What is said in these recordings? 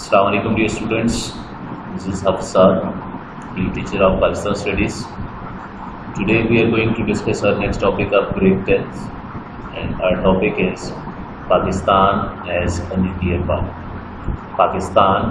Assalamu alaikum dear students. This is Hafsar, the teacher of Pakistan Studies. Today we are going to discuss our next topic of grade 10th, and our topic is Pakistan as a nuclear power. Pakistan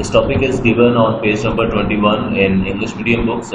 This topic is given on page number 21 in English medium books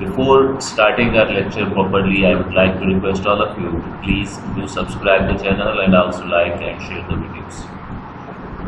Before starting our lecture properly, I would like to request all of you to please do subscribe the channel and also like and share the videos.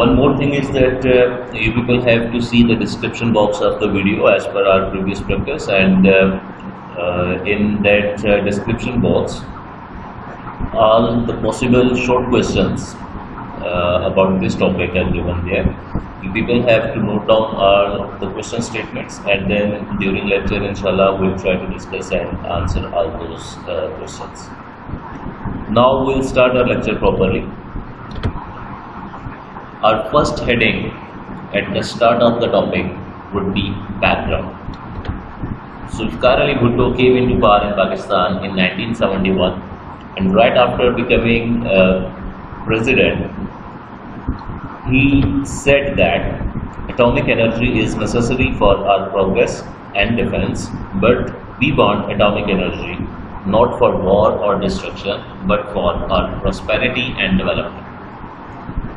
One more thing is that you people have to see the description box of the video as per our previous practice, and in that description box all the possible short questions about this topic are given there. You people have to note down all the question statements, and then during lecture inshallah we'll try to discuss and answer all those questions. Now we'll start our lecture properly. Our first heading at the start of the topic would be background. Zulfikar Ali Bhutto came into power in Pakistan in 1971, and right after becoming president, he said that atomic energy is necessary for our progress and defense, but we want atomic energy not for war or destruction, but for our prosperity and development.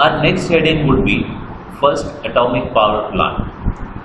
Our next heading would be first atomic power plant,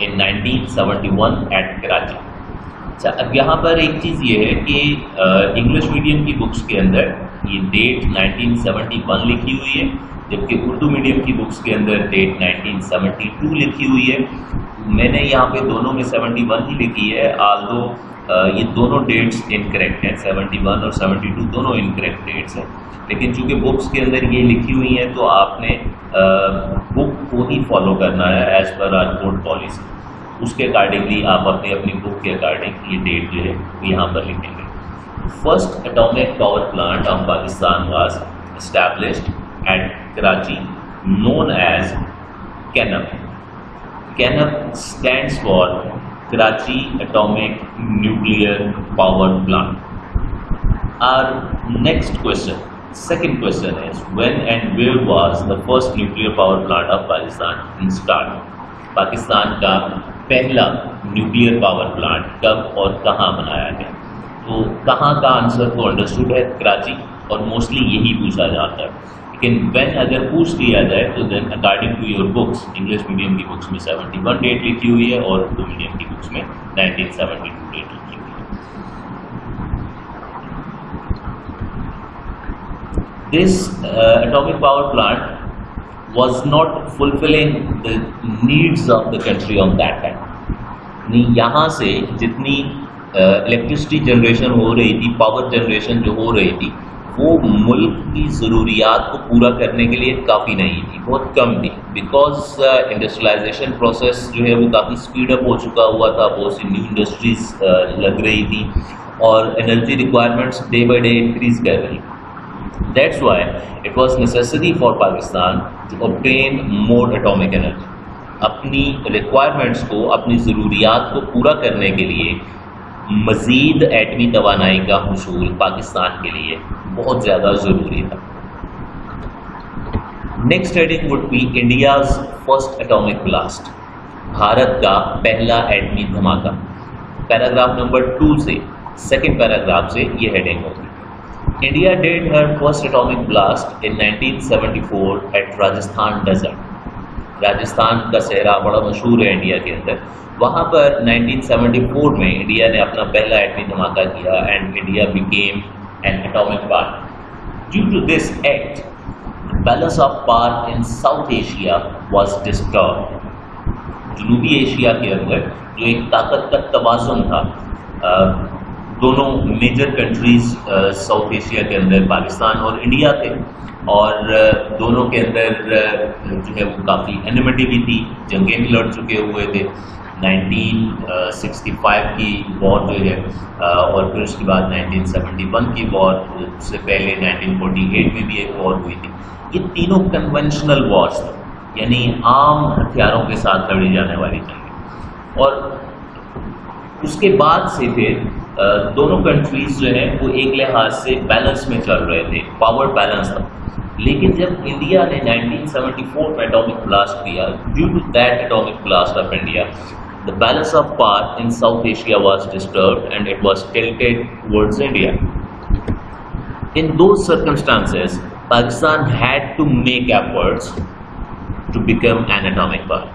in 1971 at Karachi. اچھا، اب یہاں پر ایک چیز یہ ہے کہ English medium کی books کے اندر یہ ڈیٹ 1971 لکھی ہوئی ہے، جبکہ اردو میڈیم کی بکس کے اندر ڈیٹ 1972 لکھی ہوئی ہے. میں نے یہاں پہ دونوں میں 71 ہی لکھی ہے، آلدو یہ دونوں ڈیٹس انکریکٹ ہیں، 71 اور 72 دونوں انکریکٹ ڈیٹس ہیں، لیکن چونکہ بکس کے اندر یہ لکھی ہوئی ہیں تو آپ نے بک کو ہی فالو کرنا ہے as per our court policy. اس کے اکارڈنگلی آپ اپنی بک کے اکارڈنگ یہ ڈیٹ جو ہے یہاں پر لکھیں گے. First atomic power plant of Pakistan was established at Karachi known as KENAP. KENAP stands for Karachi Atomic Nuclear Power Plant. Our next question, second question is, when and where was the first nuclear power plant of Pakistan installed? Pakistan کا پہلا nuclear power plant کب اور کہاں بنایا گیا؟ تو کہاں کا آنسر تو انڈرسٹوڈ ہے، کراچی، اور موسٹلی یہی پوچھا جاتا ہے. لیکن وین اگر پوچھ لیا جائے تو then according to your books, English medium کی بکس میں 71 ڈیٹ لکھی ہوئی ہے اور اردو میڈیم کی بکس میں 1972 ڈیٹ لکھی ہوئی ہے. This atomic power plant was not fulfilling the needs of the country on that time. یہاں سے جتنی الیکٹرسٹی جنریشن ہو رہی تھی، پاور جنریشن جو ہو رہی تھی، وہ ملک کی ضروریات کو پورا کرنے کے لیے کافی نہیں تھی، بہت کم تھی، بیکاز انڈسٹریلائزیشن پروسیس جو ہے وہ کافی اسپیڈ اپ ہو چکا ہوا تھا، بہت سی نیو انڈسٹریز لگ رہی تھی اور energy requirements day by day increase کر رہی. That's why it was necessary for Pakistan to obtain more atomic energy. اپنی ریکوائرمنٹس کو، اپنی ضروریات کو پورا کرنے کے لیے مزید ایٹمی توانائی کا حصول پاکستان کے لیے بہت زیادہ ضروری تھا. Next heading would be India's first atomic blast. Bharat کا پہلا ایٹمی دھماکہ. پیراگراف نمبر 2 سے، سیکنڈ پیراگراف سے یہ ہیڈنگ ہوگی. India did her first atomic blast in 1974 at Rajasthan desert. Rajasthan کا صحرا بڑا مشہور ہے انڈیا کے اندر. وہاں پر 1974 میں انڈیا نے اپنا پہلا ایٹمی دھماکہ کیا and India became an atomic power. Due to this act, the balance of power in South Asia was disturbed. جنوبی ایشیا کے اندر جو ایک طاقت کا توازن تھا، دونوں میجر کنٹریز ساؤتھ ایشیا کے اندر پاکستان اور انڈیا تھے، اور دونوں کے اندر جو ہے وہ کافی اینیمیٹی بھی تھی، جنگیں بھی لڑ چکے ہوئے تھے. 1965 کی وار جو ہے اور پھر اس کے بعد 1971 کی وار، اس سے پہلے 1948 میں بھی ایک وار ہوئی تھی. یہ تینوں کنونشنل وارز تھے، یعنی عام ہتھیاروں کے ساتھ لڑی جانے والی جنگیں. اور اس کے بعد سے پھر دونوں کنٹریز جو ہیں وہ ایک لحاظ سے بیلنس میں چل رہے تھے، پاور بیلنس تھا. لیکن جب انڈیا نے 1974 میں اٹامک بلاسٹ کیا، due to that atomic blast of India, the balance of power in South Asia was disturbed and it was tilted towards India. In those circumstances, Pakistan had to make efforts to become an atomic power.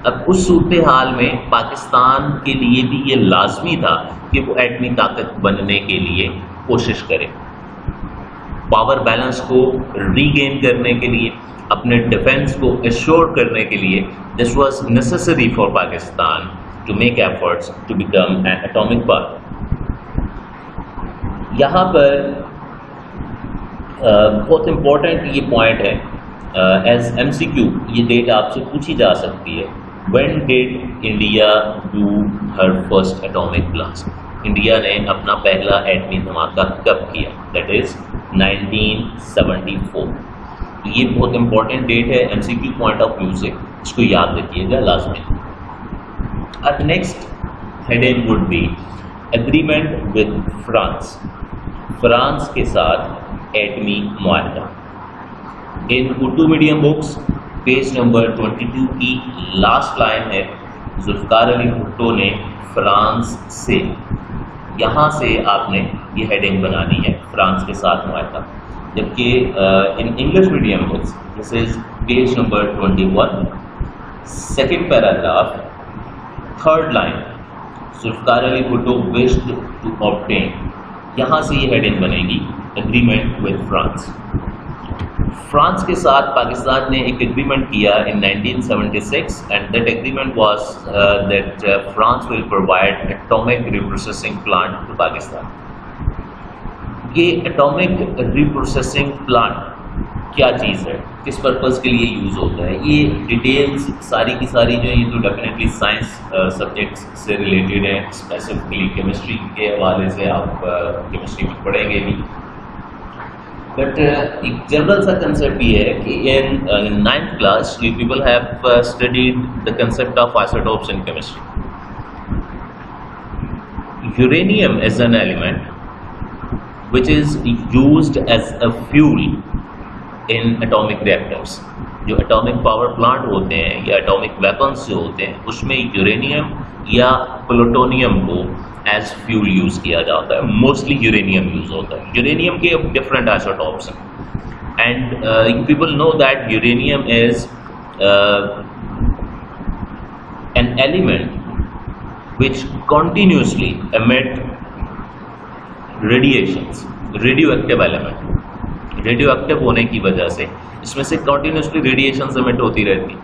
اب اس صورتحال میں پاکستان کے لیے بھی یہ لازمی تھا کہ وہ ایٹمی طاقت بننے کے لیے کوشش کرے، پاور بیلنس کو ری گین کرنے کے لیے، اپنے ڈیفنس کو ایشور کرنے کے لیے. This was necessary for Pakistan to make efforts to become an atomic power. یہاں پر بہت امپورٹنٹ یہ پوائنٹ ہے، ایز ایم سی کیو یہ ڈیٹ آپ سے پوچھی جا سکتی ہے. When did India do her first atomic blast? India نے اپنا پہلا ایٹمی دھماکہ کب کیا؟ That is 1974. یہ بہت امپورٹنٹ ڈیٹ ہے M C Q point of view سے، اس کو یاد رکھیے گا لازمی. اب next heading would be agreement with France. France کے ساتھ ایٹمی معاہدہ. In Urdu medium books page number 22 کی لاسٹ لائن ہے، ذوالفقار علی بھٹو نے فرانس سے. یہاں سے آپ نے یہ ہیڈنگ بنانی ہے، فرانس کے ساتھ معاہدہ. جبکہ ان English medium books this is page number 21 second paragraph third line. Zulfiqar Ali Bhutto wished to obtain, یہاں سے یہ ہیڈنگ بنے گی agreement with France. فرانس کے ساتھ پاکستان نے ایک ایگریمنٹ کیا in 1976 and that agreement was that France will provide atomic reprocessing plant to Pakistan. یہ اٹامک ریپروسیسنگ پلانٹ کیا چیز ہے, کس پرپز کے لیے یوز ہوتا ہے, یہ ڈیٹیلز ساری کی ساری جو ہیں یہ تو ڈیفینیٹلی سائنس سبجیکٹس سے ریلیٹڈ ہیں, اسپیسیفکلی کیمسٹری کے حوالے سے آپ کیمسٹری میں پڑھیں گے بھی. بٹ ایک جنرل سا کنسیپٹ یہ ہے کہ ان 9th class you people have studied the concept of isotopes in chemistry. Uranium is an element which is used as a fuel in atomic reactors. جو atomic power plant ہوتے ہیں یا atomic weapons جو ہوتے ہیں اس میں یورینیم یا پلوٹونیم کو as fuel یوز کیا جاتا ہے. موسٹلی یورینیم یوز ہوتا ہے. یورینیم کے ڈفرینٹ isotopes ہیں and people know that uranium is an element which continuously emit radiations, radio active element, radio active ہونے کی وجہ سے اس میں سے کنٹینیوسلی ریڈیشنز ایمٹ ہوتی رہتی.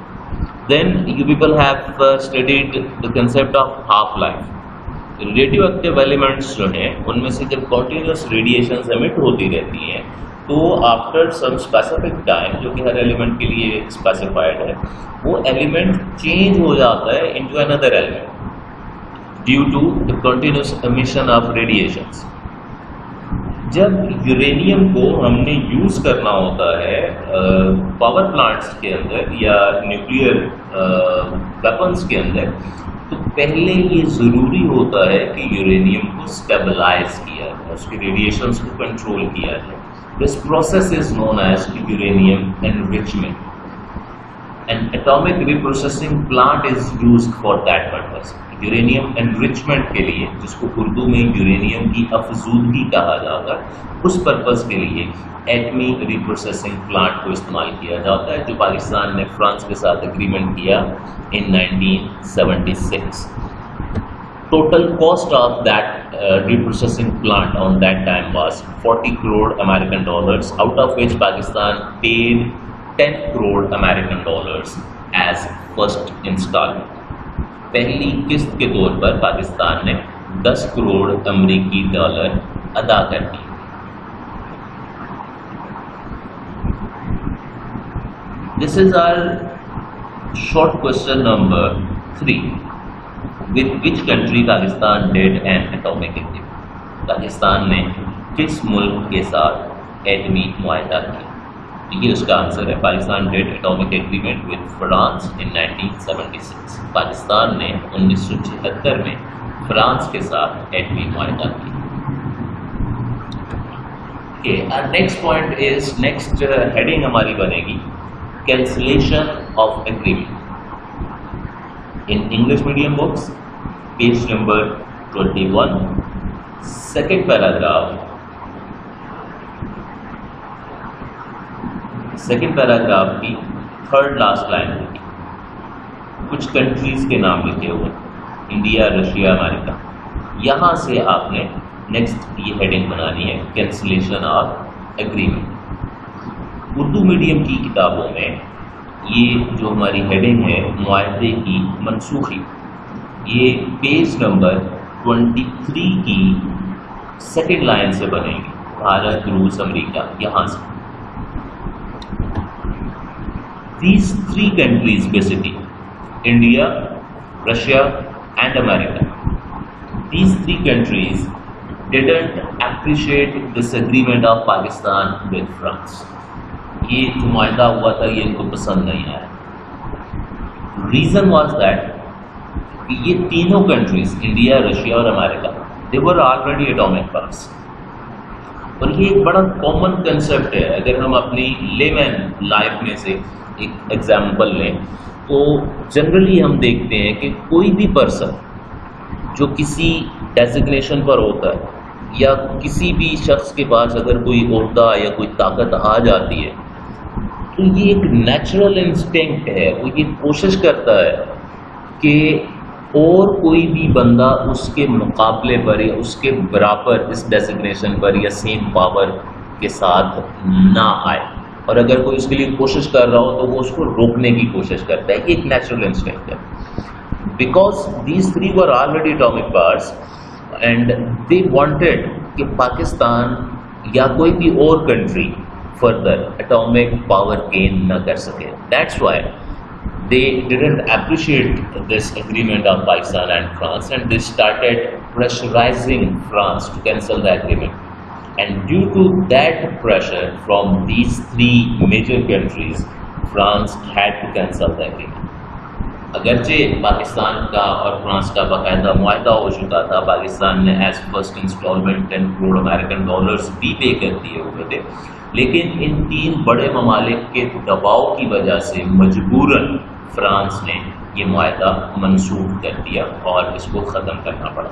Then you people have studied the concept of half life. Radioactive elements جو ہیں ان میں سے جب کنٹینیوس ریڈیشنز ایمٹ ہوتی رہتی ہیں تو آفٹر سم اسپیسیفک ٹائم, جو کہ ہر ایلیمنٹ کے لیے اسپیسیفائڈ ہے, وہ ایلیمنٹ چینج ہو جاتا ہے into another element due to the continuous emission of radiations. جب یورینیم کو ہم نے یوز کرنا ہوتا ہے پاور پلانٹس کے اندر یا نیوکلیئر ویپنس کے اندر, تو پہلے یہ ضروری ہوتا ہے کہ یورینیم کو اسٹیبلائز کیا جائے, اس کی ریڈیشنس کو کنٹرول کیا جائے. This process is known as uranium enrichment. An atomic reprocessing plant is used for that purpose. Uranium enrichment کے لیے, جس کو اردو میں یورینیم کی افزودگی کہا جاتا ہے, اس پرپز کے لیے ایٹمی ریپروسیسنگ پلانٹ کو استعمال کیا جاتا ہے, جو پاکستان نے فرانس کے ساتھ اگریمنٹ کیا in 1976. Total cost of that reprocessing plant on that time was 40 crore American dollars, out of which Pakistan paid 10 crore American dollars as first installment. پہلی قسط کے طور پر پاکستان نے 10 کروڑ امریکی ڈالر ادا کر دی. This is our short question number 3. With which country Pakistan did an atomic agreement? Pakistan نے کس ملک کے ساتھ ایٹمی معاہدہ کیا؟ یہ اس کا آنسر ہے. Pakistan did atomic agreement with France in 1976. Pakistan نے 1976 میں فرانس کے ساتھ ایٹمی معاہدہ کیا. Next point is, next heading ہماری بنے گی cancellation of agreement. In English medium books page number 21, second paragraph کی تھرڈ لاسٹ لائن ہوگی. کچھ کنٹریز کے نام لکھے ہوئے, انڈیا, رشیا, امریکہ. یہاں سے آپ نے نیکسٹ یہ ہیڈنگ بنانی ہے cancellation of agreement. Urdu medium کی کتابوں میں یہ جو ہماری ہیڈنگ ہے معاہدے کی منسوخی, یہ پیج نمبر 23 کی سیکنڈ لائن سے بنے گی. بھارت, روس, امریکہ, یہاں سے. These three countries basically, India, Russia and America, these three countries didn't appreciate this agreement of Pakistan with France. یہ جو معاہدہ ہوا تھا یہ ان کو پسند نہیں آیا. Reason was that یہ تینوں countries, India, Russia اور America, they were already atomic powers. اور یہ ایک بڑا کامن کنسیپٹ ہے. اگر ہم اپنی لیمن لائف میں سے ایک ایگزامپل لیں تو جنرلی ہم دیکھتے ہیں کہ کوئی بھی پرسن جو کسی ڈیزگنیشن پر ہوتا ہے یا کسی بھی شخص کے پاس اگر کوئی عہدہ یا کوئی طاقت آ جاتی ہے تو یہ ایک نیچرل انسٹنکٹ ہے, وہ یہ کوشش کرتا ہے کہ اور کوئی بھی بندہ اس کے مقابلے پر یا اس کے برابر اس ڈیزگنیشن پر یا سیم پاور کے ساتھ نہ آئے، اور اگر کوئی اس کے لیے کوشش کر رہا ہو تو وہ اس کو روکنے کی کوشش کرتا ہے. یہ ایک نیچرل انسٹنکٹ ہے. Because these three were already atomic powers and they wanted کہ پاکستان یا کوئی بھی اور country further atomic power gain نہ کر سکے. That's why they didn't appreciate this agreement of Pakistan and France, and they started pressurizing France to cancel the agreement. And due to that pressure from these three major countries, France had to cancel the agreement. اگرچہ پاکستان کا اور France کا باقاعدہ معاہدہ ہو چکا تھا، پاکستان نے as first instalment 10 crore American dollars بھی پے کر دیے ہوئے تھے، لیکن ان تین بڑے ممالک کے دباؤ کی وجہ سے مجبوراً فرانس نے یہ معاہدہ منسوخ کر دیا اور اس کو ختم کرنا پڑا.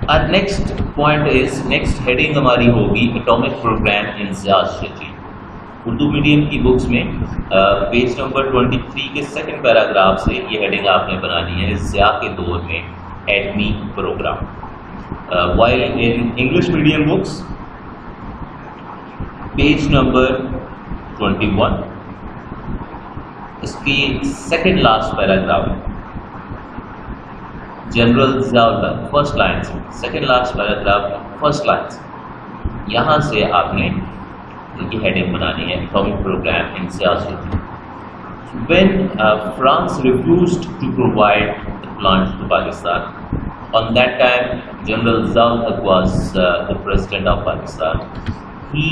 اور next point is, next heading ہماری ہوگی atomic program in Zia regime. Urdu medium کی بکس میں پیج نمبر 23 کے سیکنڈ پیراگراف سے یہ ہیڈنگ آپ نے بنانی ہے، ضیاء کے دور میں ایٹمی program. While in English medium books page number 21 اس کی second last paragraph, general Zia ul-Haq first line سے، second last paragraph first line سے، یہاں سے آپ نے کی ہیڈنگ بنانی ہے atomic program in Zia regime. When France refused to provide the plant to Pakistan, on that time General Zia ul Haq was the president of Pakistan. He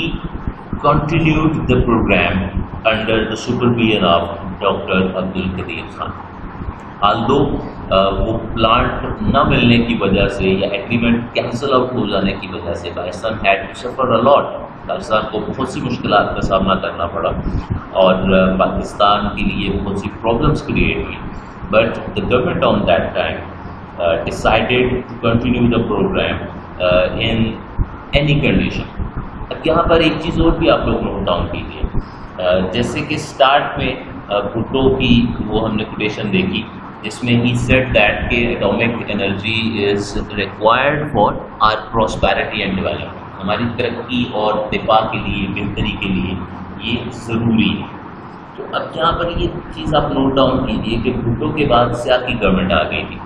continued the program under the supervision of Dr. Abdul Qadir Khan. Although وہ plant نہ ملنے کی وجہ سے یا agreement cancel out ہو جانے کی وجہ سے Pakistan had to suffer a lot. Pakistan کو بہت سی مشکلات کا سامنا کرنا پڑا اور پاکستان کے لیے بہت سی پرابلمس کریٹ ہوئی، but the government on that time decided to continue the program in any condition. اب یہاں پر ایک چیز اور بھی آپ لوگ نوٹ ڈاؤن کیجیے، جیسے کہ اسٹارٹ میں بھٹو کی وہ ہم نے کوٹیشن دیکھی جس میں ہی سیڈ دیٹ کہ atomic energy is required for our prosperity and development, ہماری ترقی اور دفاع کے لیے، بہتری کے لیے یہ ضروری ہے. تو اب یہاں پر یہ چیز آپ نوٹ ڈاؤن کیجیے کہ بھٹو کے بعد ضیاء کی گورنمنٹ آ گئی تھی.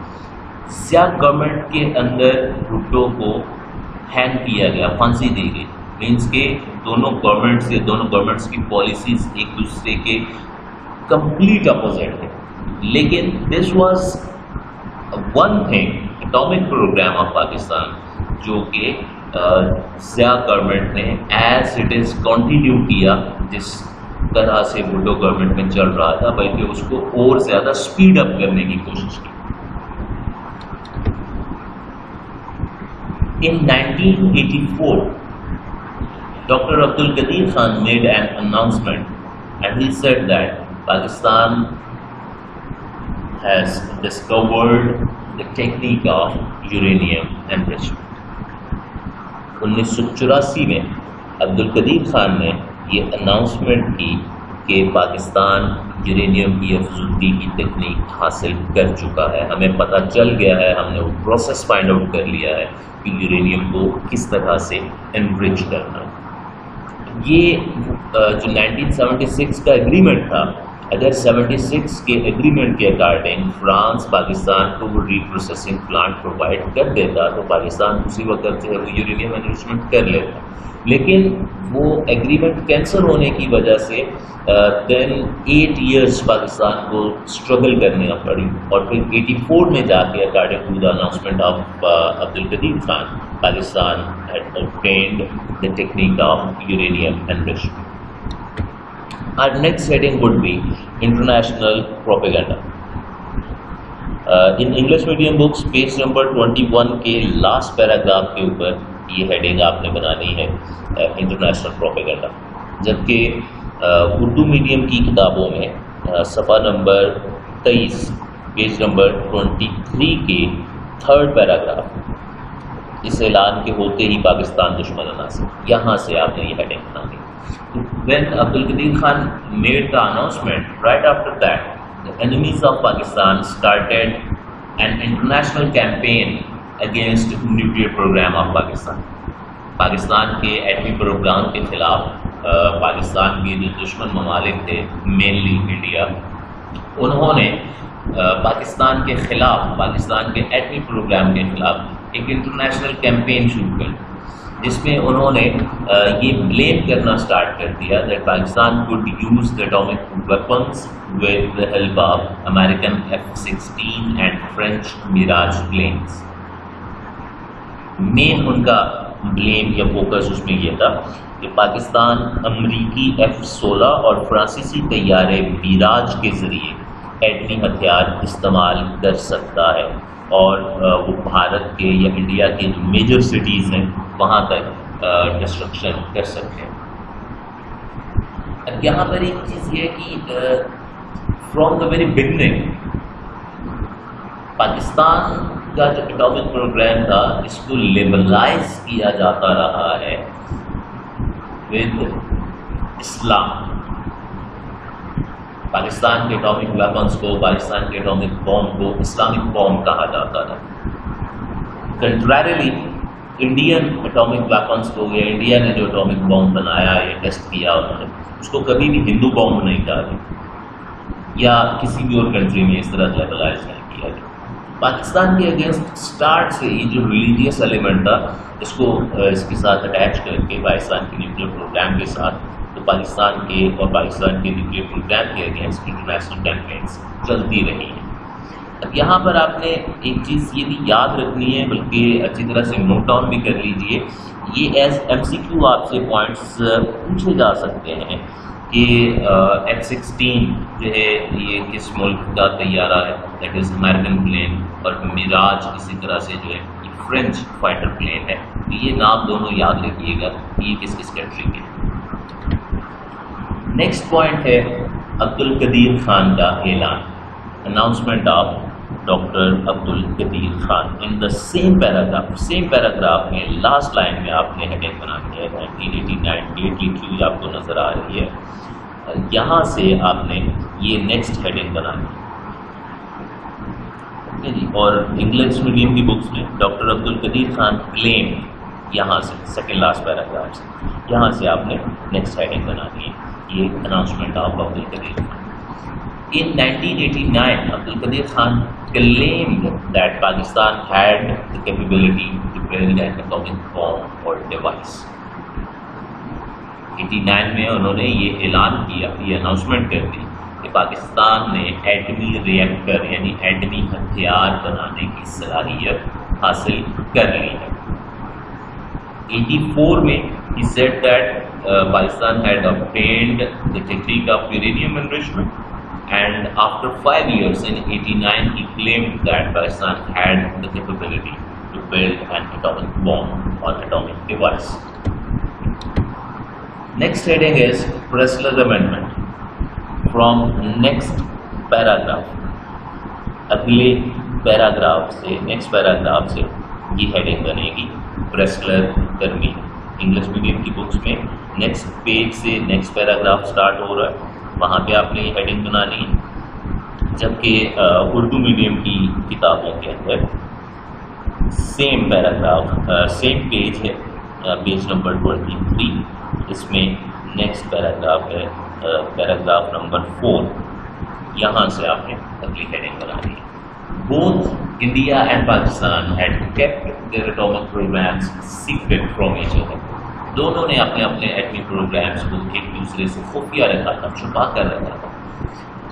ضیاء گورنمنٹ کے اندر بھٹو کو ہینگ کیا گیا، پھانسی دی گئی. مینس کہ دونوں گورنمنٹس یا دونوں گورنمنٹس کی پالیسیز ایک دوسرے کے کمپلیٹ اپوزٹ ہے. لیکن this was one thing atomic program of Pakistan جو کہ ضیاء گورنمنٹ نے ایز اٹ از کنٹینیو کیا، جس طرح سے بھٹو گورنمنٹ میں چل رہا تھا، بلکہ اس کو اور زیادہ اسپیڈ اپ کرنے کی کوشش کی. In 1984, Dr. Abdul Qadir Khan made an announcement and he said that Pakistan has discovered the technique of uranium enrichment. 1984 میں عبدالقدیر خان نے یہ اناؤنسمنٹ کی کہ پاکستان یورینیم کی افزودگی کی تکنیک حاصل کر چکا ہے، ہمیں پتہ چل گیا ہے، ہم نے وہ پروسیس فائنڈ آؤٹ کر لیا ہے کہ یورینیم کو کس طرح سے انرچ کرنا. یہ جو 1976 کا ایگریمنٹ تھا، اگر 76 کے ایگریمنٹ کے اکارڈنگ فرانس پاکستان کو وہ ری پروسیسنگ پلانٹ پرووائڈ کر دیتا تو پاکستان اسی وقت جو ہے وہ یورینیم انرچمنٹ کر لیتا. لیکن وہ ایگریمنٹ کینسل ہونے کی وجہ سے دین 8 ایئرس پاکستان کو اسٹرگل کرنا پڑی، اور پھر 84 میں جا کے according to the announcement of Abdul Qadeer Khan, Pakistan had obtained the technique of uranium enrichment. Our next heading would be international propaganda. In English medium books page number 21 کے last paragraph کے اوپر یہ heading آپ نے بنانی ہے international propaganda، جبکہ اردو میڈیم کی کتابوں میں صفحہ نمبر 23 پیج نمبر 23 کے 3rd پیراگراف، اس اعلان کے ہوتے ہی پاکستان دشمنانہ سے، یہاں سے آپ نے یہ heading بنانی ہے. When Abdul Qadir Khan made the announcement, right after that, the enemies of Pakistan started an international campaign against nuclear program of Pakistan. Pakistan کے ایٹمی پروگرام کے خلاف پاکستان کے جو دشمن ممالک تھے مینلی انڈیا، انہوں نے پاکستان کے خلاف، پاکستان کے ایٹمی پروگرام کے خلاف ایک انٹرنیشنل کیمپین شروع کر، جس میں انہوں نے یہ بلیم کرنا سٹارٹ کر دیا that Pakistan could use the atomic weapons with the help of American F-16 and French Mirage planes. مین ان کا بلیم یا فوکس اس میں یہ تھا کہ پاکستان امریکی F-16 اور فرانسیسی طیارے میراج کے ذریعے ایٹمی ہتھیار استعمال کر سکتا ہے اور وہ بھارت کے یا انڈیا کے جو میجر سٹیز ہیں وہاں تک ڈسٹرکشن کر سکتے ہیں. اب یہاں پر ایک چیز یہ کہ from the very beginning Pakistan کا جو اٹامک پروگرام تھا اس کو لیبلائز کیا جاتا رہا ہے ود اسلام. پاکستان کے اٹامک ویپنس کو، پاکستان کے اٹامک بوم کو اسلامک بوم کہا جاتا تھا. کنٹریرلی انڈین اٹامک ویپنس کو یا انڈیا نے جو اٹامک بوم بنایا یا ٹیسٹ کیا انہوں نے اس کو کبھی بھی ہندو بوم نہیں کہا یا کسی بھی اور کنٹری میں اس طرح لیبلائز نہیں کیا گیا. پاکستان کے اگینسٹ اسٹارٹ سے یہ جو ریلیجیس ایلیمنٹ تھا اس کو اس کے ساتھ اٹیچ کر کے پاکستان کے نیوکلیر پروگرام کے ساتھ تو پاکستان کے اور پاکستان کے نیوکلیر پروگرام کے اگینسٹ انٹرنیشنل کیمپینس چلتی رہی ہیں. اب یہاں پر آپ نے ایک چیز یہ بھی یاد رکھنی ہے، بلکہ اچھی طرح سے نوٹ ڈاؤن بھی کر لیجئے. یہ ایز MCQ آپ سے پوائنٹس پوچھے جا سکتے ہیں کہ F-16 جو ہے یہ کس ملک کا طیارہ ہے، دیٹ از امریکن پلین، اور میراج اسی طرح سے جو ہے یہ فرینچ فائٹر پلین ہے. یہ نام دونوں یاد رکھیے گا یہ کس کس کنٹری کے. نیکسٹ پوائنٹ ہے عبدالقدیر خان کا اعلان، announcement of doctor Abdul Qadeer Khan. In the same paragraph میں لاسٹ لائن میں آپ نے ہیڈنگ بنانی ہے 1989 ڈیٹ لکھی ہوئی آپ کو نظر آ رہی ہے. یہاں سے آپ نے یہ نیکسٹ ہیڈنگ بنانی ہے جی. اور انگلش میڈیم کی بکس میں ڈاکٹر عبدالقدیر خان کلیم، یہاں سے سیکنڈ لاسٹ پیراگراف سے یہاں سے آپ نے نیکسٹ ہیڈنگ بنانی ہے یہ announcement of Abdul Qadeer Khan. In 1989, Abdul Qadir Khan claimed that Pakistan had the capability to build an atomic bomb or device. 89 میں انہوں نے یہ اعلان کیا، یہ اناؤنسمنٹ کر دی کہ پاکستان نے ایٹمی ریئیکٹر یعنی ایٹمی ہتھیار بنانے کی صلاحیت حاصل کر لی ہے. 84 میں he said that Pakistan had obtained the technique of uranium enrichment. And after 5 years, in 89, he claimed that Pakistan had the capability to build an atomic bomb or atomic device. Next heading is Pressler Amendment. From next paragraph, اگلے paragraph سے next paragraph سے یہ heading بنے گی پریسلر ترمیم. English medium کی books میں next page سے نیکسٹ پیراگراف سٹارٹ ہو رہا ہے، وہاں پہ آپ نے یہ ہیڈنگ بنانی ہے. جبکہ اردو میڈیم کی کتابوں کے اندر سیم پیراگراف سیم پیج ہے، پیج نمبر 23، اس میں نیکسٹ پیراگراف ہے پیراگراف نمبر 4. یہاں سے آپ نے اگلی ہیڈنگ بنانی ہے. Both India and Pakistan had kept their atomic programs secret from each other. دونوں نے اپنے اپنے ایٹمی پروگرامس کو ایک دوسرے سے خفیہ رکھا تھا، چھپا کر رکھا تھا.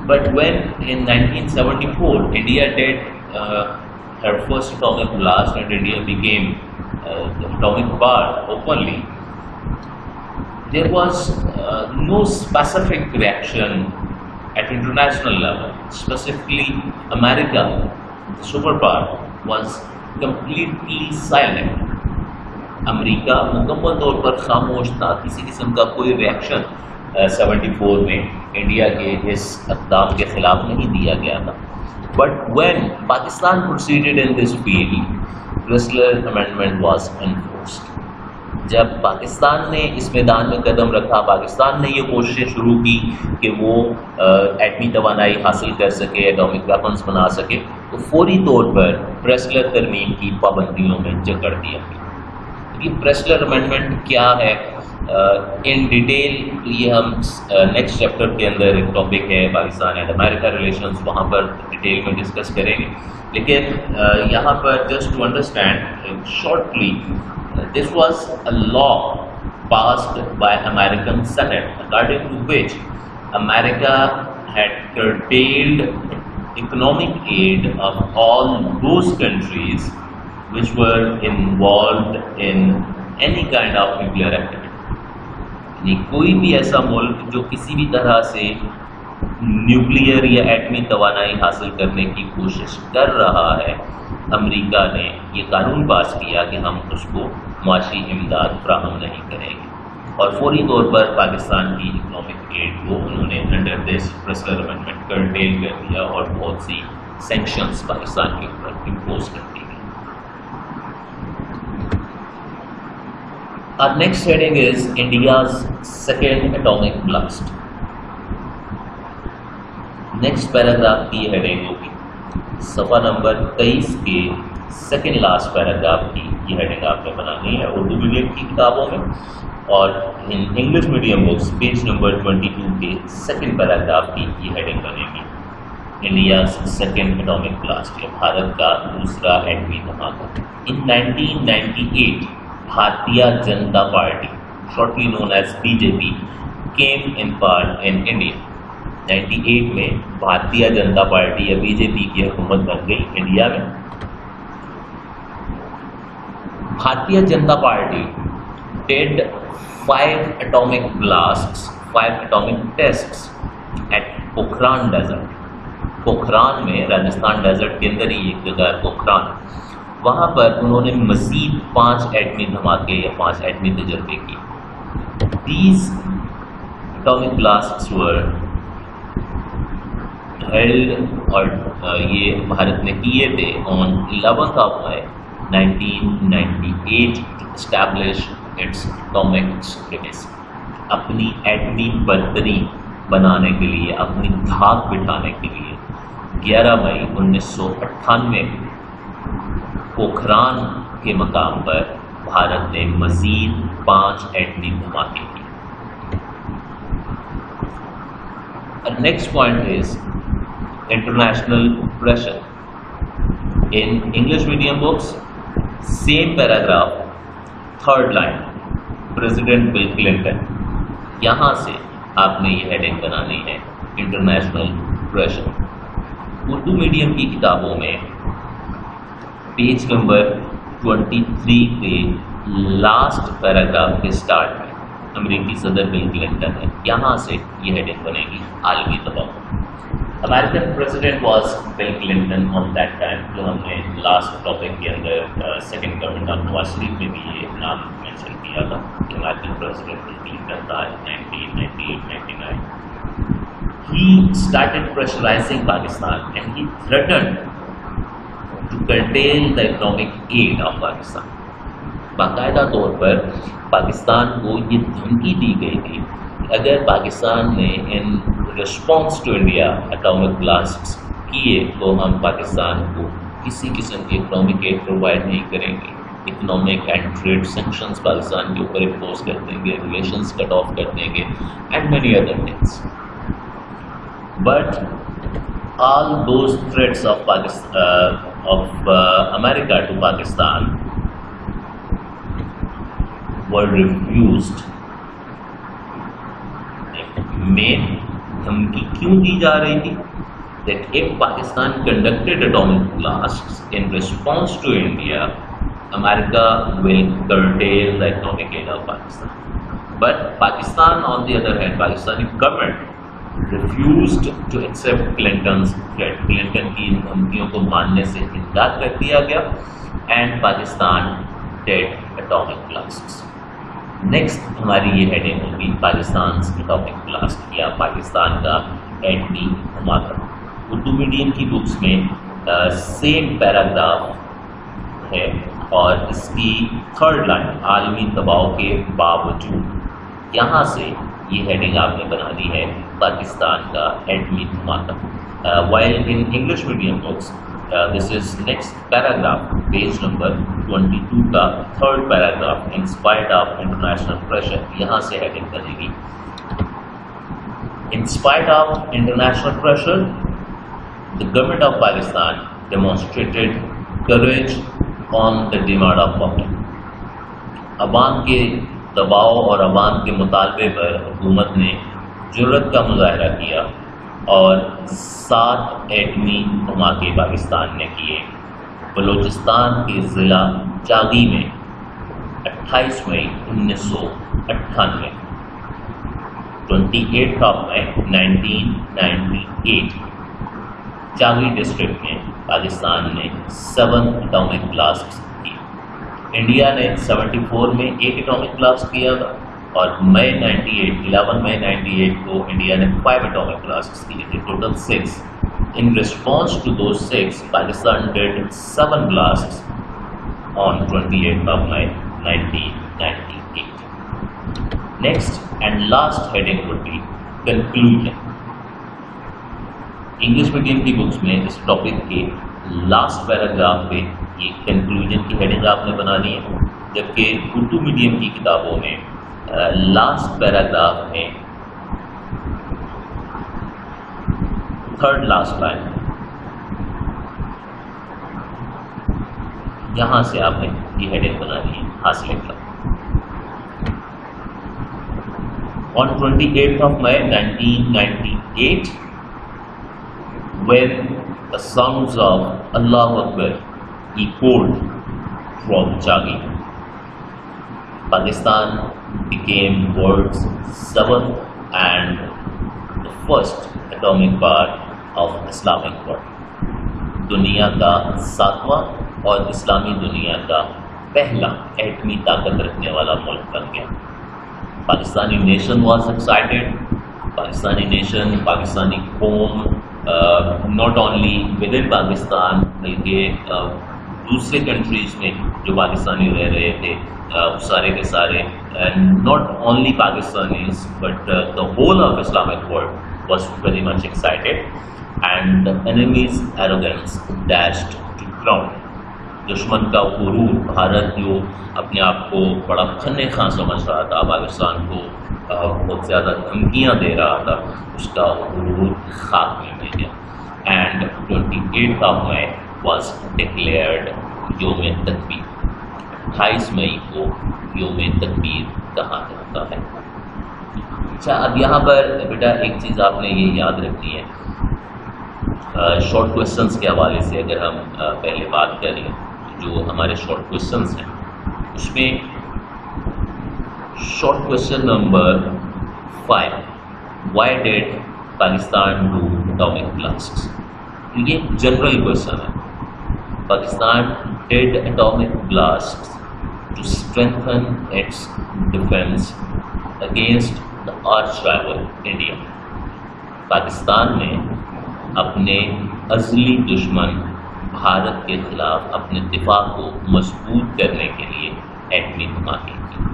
But when in 1974 India did her first atomic blast and India became the atomic power openly, there was no specific reaction at international level. Specifically, America, the superpower, was completely silent. امریکہ مکمل طور پر خاموش تھا، کسی قسم کا کوئی reaction 74 میں India کے اس اقدام کے خلاف نہیں دیا گیا تھا. But when Pakistan proceeded in this field, Pressler amendment was enforced. جب پاکستان نے اس میدان میں قدم رکھا، پاکستان نے یہ کوششیں شروع کی کہ وہ ایٹمی توانائی حاصل کر سکے، ایٹامک ویپنز بنا سکے، تو فوری طور پر پریسلر ترمیم کی پابندیوں میں جکڑ دیا گیا۔ یہ پریسلر امینڈمنٹ کیا ہے ان ڈیٹیل یہ ہم نیکسٹ چیپٹر کے اندر ایک ٹاپک ہے پاکستان اینڈ امریکہ ریلیشنز، وہاں پر ڈیٹیل میں ڈسکس کریں گے، لیکن یہاں پر just to understand shortly this was a law passed by American Senate according to which America had curtailed economic aid of all those countries which were involved in any kind of nuclear activity. یعنی کوئی بھی ایسا ملک جو کسی بھی طرح سے nuclear یا ایٹمی توانائی حاصل کرنے کی کوشش کر رہا ہے، امریکہ نے یہ قانون پاس کیا کہ ہم اس کو معاشی امداد فراہم نہیں کریں گے، اور فوری طور پر پاکستان کی اکنامک ایڈ کو انہوں نے انڈر دس پریسلر امینڈمنٹ کرٹیل کر دیا اور بہت سی سینکشنز پاکستان کے اوپر امپوز کر دی گئی۔ Our next heading is India's second atomic blast. Next paragraph کی ہیڈنگ ہوگی صفحہ نمبر 23 کے سیکنڈ لاسٹ پیراگراف کی یہ ہیڈنگ آپ نے بنانی ہے اردو میڈیم کی کتابوں میں، اور English medium books page number 22 کے سیکنڈ پیراگراف کی یہ ہیڈنگ بنے گی انڈیاز سیکنڈ اٹامک بلاسٹ، یا بھارت کا دوسرا ایٹمی دھماکہ۔ In 1998 Bharatiya Janata party shortly known as BJP came in power in India. 98 میں بھارتیہ جنتا پارٹی یا BJP کی حکومت بن گئی انڈیا میں۔ Bharatiya Janata party did 5 atomic blasts, 5 atomic tests at Pokhran desert. Pokhran میں راجستھان ڈیزرٹ کے اندر ہی ایک جگہ ہے پوکھران، وہاں پر انہوں نے مزید 5 ایٹمی دھماکے یا 5 ایٹمی تجربے کیے۔ These atomic blasts were held اور یہ بھارت نے کیے تھے on 11th of May 1998 to establish its atomic supremacy، اپنی ایٹمی برتری بنانے کے لیے، اپنی دھاک بٹھانے کے لیے 11 مئی 1998 پوکھران کے مقام پر بھارت نے مزید 5 ایٹمی دھماکے کیے۔ Next point is international pressure. In English medium books, same paragraph, 3rd line, President Bill Clinton. یہاں سے آپ نے یہ ہیڈنگ بنانی ہے انٹرنیشنل پریشر۔ اردو میڈیم کی کتابوں میں پیج نمبر 23 کے لاسٹ پیراگراف کے سٹارٹ میں امریکی صدر بل کلنٹن ہے، یہاں سے یہ ہیڈنگ بنے گی عالمی دباؤ۔ American president was Bill Clinton on that time, جو ہم نے لاسٹ ٹاپک کے اندر second government of Nawaz Sharif میں بھی یہ نام مینشن کیا تھا کہ امریکن پریزیڈنٹ بل کلنٹن تھا 1998-99۔ He started pressurizing Pakistan and he threatened to curtail the economic aid of Pakistan. باقاعدہ طور پر پاکستان کو یہ دھمکی دی گئی تھی کہ اگر پاکستان نے ان response to India atomic ballasts کیے تو ہم پاکستان کو کسی قسم کی اکنامک ایڈ پرووائڈ نہیں کریں گے، economic and trade sanctions Pakistan کے اوپر امپوز کر دیں گے، ریلیشنز کٹ آف کر دیں گے and many other things. But all those threats of America to Pakistan were refused. مین دھمکی کیوں دی جا رہی تھی؟ That if Pakistan conducted atomic blasts in response to India, America will curtail the economic aid of Pakistan. But Pakistan, on the other hand, Pakistani government refused to accept Clinton's threat. Clinton کی دھمکیوں کو ماننے سے انکار کر دیا گیا and Pakistan did atomic blasts. Next ہماری یہ ہیڈنگ ہوگی پاکستان اٹامک بلاسٹ یا پاکستان کا ایٹمی دھماکہ۔ اردو میڈیم کی بکس میں سیم پیراگراف ہے اور اس کی تھرڈ لائن عالمی دباؤ کے باوجود، یہاں سے یہ ہیڈنگ آپ نے بنانی ہے پاکستان کا ایٹمی دھماکہ. While in English medium books this is next paragraph, page number 22 کا third paragraph, in spite of international pressure, یہاں سے ہیڈنگ بنے گی. In spite of international pressure, the government of Pakistan demonstrated courage on the demand of public. عوام کے دباؤ اور عوام کے مطالبے پر حکومت نے جرأت کا مظاہرہ کیا اور 7 ایٹمی دھماکے پاکستان نے کیے. بلوچستان کے ضلع چاغی میں 28 مئی 1998، 28 مئی 1998 چاغی ڈسٹرکٹ میں پاکستان نے 7 اٹامک بلاسٹ کیے. انڈیا نے 74 میں 1 اٹامک بلاسٹ کیا تھا، اور 11 مئی 98 کو انڈیا نے 5 اٹامک بلاسٹ کیے تھے، total 6. In response to those 6, Pakistan did 7 blasts on 28 May 1998. Next and last heading would be conclusion. English medium کی بکس میں اس ٹاپک کے لاسٹ پیراگراف پہ یہ کنکلوژن کی ہیڈنگ آپ نے بنانی ہے، جبکہ اردو میڈیم کی کتابوں میں لاسٹ پیراگراف میں تھرڈ لاسٹ لائن، یہاں سے آپ نے یہ ہیڈنگ بنانی ہے حاصل کر. On 28 May 1998, when the sounds of Allahu Akbar echoed from Chagi, Pakistan became world's 7th and the first atomic power of Islamic world. دنیا کا 7واں اور اسلامی دنیا کا پہلا ایٹمی طاقت رکھنے والا ملک بن گیا. Pakistani nation was excited. Pakistani nation, Pakistani قوم not only within Pakistan بلکہ دوسرے کنٹریز میں جو پاکستانی رہ رہے تھے سارے کے سارے، not only Pakistanis but the whole of Islamic world was very much excited and enemy's arrogance dashed to ground. دشمن کا غرور، بھارت جو اپنے آپ کو بڑا کھنے خاں سمجھ رہا تھا، پاکستان کو بہت زیادہ دھمکیاں دے رہا تھا، اس کا غرور خاک میں مل گیا. اینڈ 28 مئی واز ڈکلیئرڈ یوم تکبیر. 28 مئی کو یوم تکبیر کہا جاتا ہے. اچھا، اب یہاں پر بیٹا ایک چیز آپ نے یہ یاد رکھنی ہے، شارٹ کویسچنس کے حوالے سے اگر ہم پہلے بات کریں، جو ہمارے شارٹ کویسچنس ہیں اس میں short question number 5، why did Pakistan do atomic blast? یہ جنرل کویسچن ہے. Pakistan did atomic blast to strengthen its defence against the arch rival India. Pakistan نے اپنے ازلی دشمن بھارت کے خلاف اپنے دفاع کو مضبوط کرنے کے لیے ایٹمی دھماکے کی.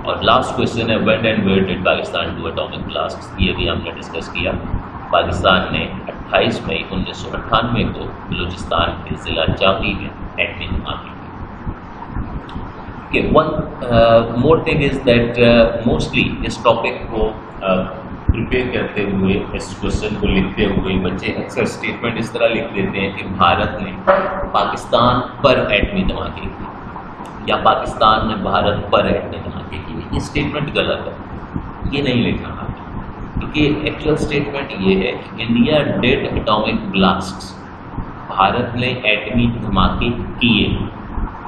اور لاسٹ کویشچن ہے when and where dead Pakistan do atomic blast? یہ بھی ہم نے ڈسکس کیا. پاکستان نے 28 مئی 1998 کو بلوچستان کے ضلع چاغی میں ایٹمی دھماکے کی. One more thing is that mostly اس ٹاپک کو پریپیئر کرتے ہوئے، اس کوشچن کو لکھتے ہوئے بچے اکثر اسٹیٹمنٹ اس طرح لکھ دیتے ہیں کہ بھارت نے پاکستان پر ایٹمی دھماکے کی یا پاکستان نے بھارت پر ایٹمی دھماکے کی. یہ اسٹیٹمنٹ غلط ہے، یہ نہیں لکھنا ہے، کیونکہ ایکچوئل اسٹیٹمنٹ یہ ہے کہ India did atomic blast, Bharat نے ایٹمی دھماکے کیے.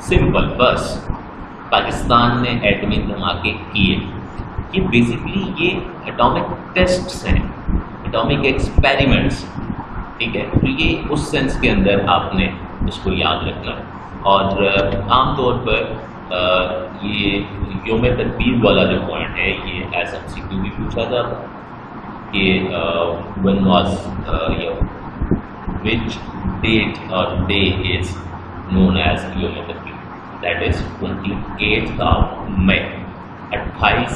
سمپل، بس پاکستان نے ایٹمی دھماکے کیے. یہ بیسکلی یہ اٹامک ٹیسٹس ہیں، اٹامک ایکسپیریمنٹس، ٹھیک ہے. تو یہ اس سینس کے اندر آپ نے اس کو یاد رکھنا ہے. اور عام طور پر یہ یوم تکبیر والا جو پوائنٹ ہے یہ ایز ایم سی کیو بھی پوچھا جاتا ہے کہ when was which date or day is known as یوم تکبیر. that is 28th of May. 28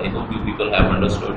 I hope you people have understood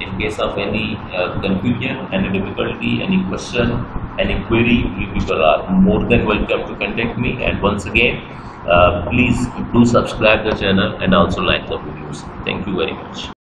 In case of any confusion, any difficulty, any question, any query, you people are more than welcome to contact me. And once again, please do subscribe the channel and also like the videos. Thank you very much.